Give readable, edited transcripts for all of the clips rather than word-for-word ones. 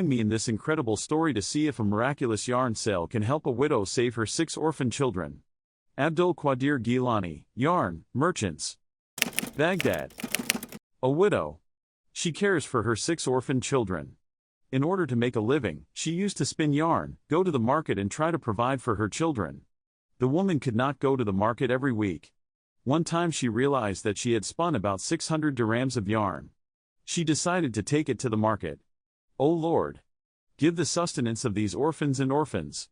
Join me in this incredible story to see if a miraculous yarn sale can help a widow save her 6 orphan children. Abdul Qadir Geylani, Yarn, Merchants. Baghdad. A widow. She cares for her 6 orphan children. In order to make a living, she used to spin yarn, go to the market and try to provide for her children. The woman could not go to the market every week. One time she realized that she had spun about 600 dirhams of yarn. She decided to take it to the market. "O Lord! Give the sustenance of these orphans and orphans."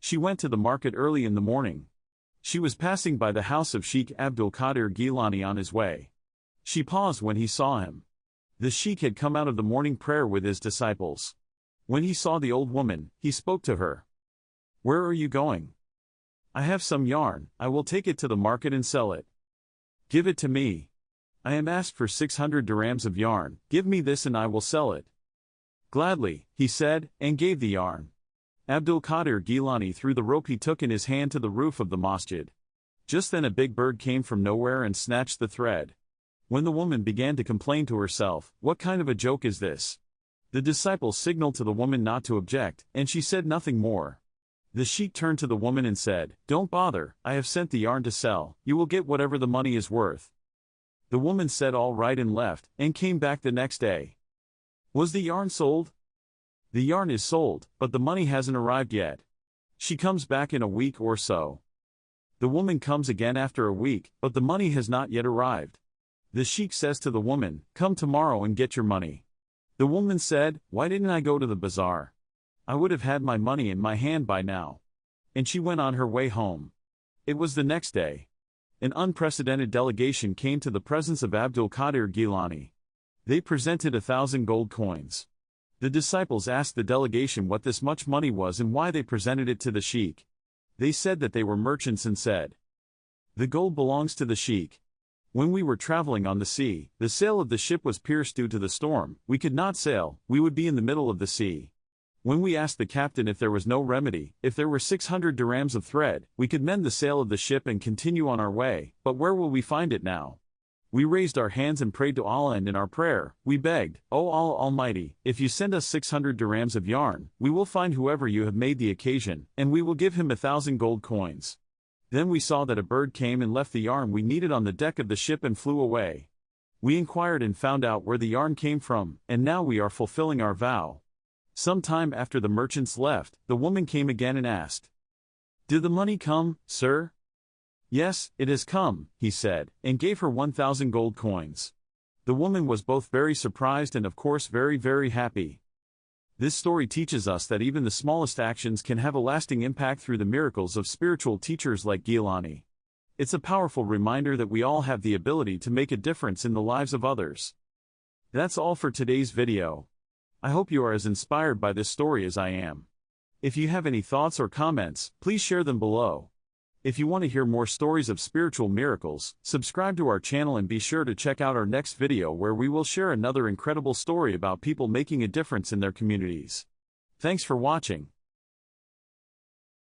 She went to the market early in the morning. She was passing by the house of Sheikh Abdul Qadir Geylani on his way. She paused when he saw him. The sheikh had come out of the morning prayer with his disciples. When he saw the old woman, he spoke to her. "Where are you going?" "I have some yarn, I will take it to the market and sell it." "Give it to me. I am asked for 600 dirhams of yarn, give me this and I will sell it." "Gladly," he said, and gave the yarn. Abdul Qadir Geylani threw the rope he took in his hand to the roof of the masjid. Just then a big bird came from nowhere and snatched the thread. When the woman began to complain to herself, "What kind of a joke is this?" The disciples signaled to the woman not to object, and she said nothing more. The sheikh turned to the woman and said, "Don't bother, I have sent the yarn to sell, you will get whatever the money is worth." The woman said all right and left, and came back the next day. "Was the yarn sold?" "The yarn is sold, but the money hasn't arrived yet." She comes back in a week or so. The woman comes again after a week, but the money has not yet arrived. The sheikh says to the woman, "Come tomorrow and get your money." The woman said, "Why didn't I go to the bazaar? I would have had my money in my hand by now." And she went on her way home. It was the next day. An unprecedented delegation came to the presence of Abdul Qadir Geylani. They presented 1,000 gold coins. The disciples asked the delegation what this much money was and why they presented it to the sheikh. They said that they were merchants and said, "The gold belongs to the sheikh. When we were traveling on the sea, the sail of the ship was pierced due to the storm, we could not sail, we would be in the middle of the sea. When we asked the captain if there was no remedy, if there were 600 dirhams of thread, we could mend the sail of the ship and continue on our way, but where will we find it now? We raised our hands and prayed to Allah, and in our prayer, we begged, 'O Allah Almighty, if you send us 600 dirhams of yarn, we will find whoever you have made the occasion, and we will give him 1,000 gold coins.' Then we saw that a bird came and left the yarn we needed on the deck of the ship and flew away. We inquired and found out where the yarn came from, and now we are fulfilling our vow." Some time after the merchants left, the woman came again and asked, "Did the money come, sir?" "Yes, it has come," he said, and gave her 1,000 gold coins. The woman was both very surprised and of course very, very happy. This story teaches us that even the smallest actions can have a lasting impact through the miracles of spiritual teachers like Geylani. It's a powerful reminder that we all have the ability to make a difference in the lives of others. That's all for today's video. I hope you are as inspired by this story as I am. If you have any thoughts or comments, please share them below. If you want to hear more stories of spiritual miracles, subscribe to our channel and be sure to check out our next video where we will share another incredible story about people making a difference in their communities. Thanks for watching.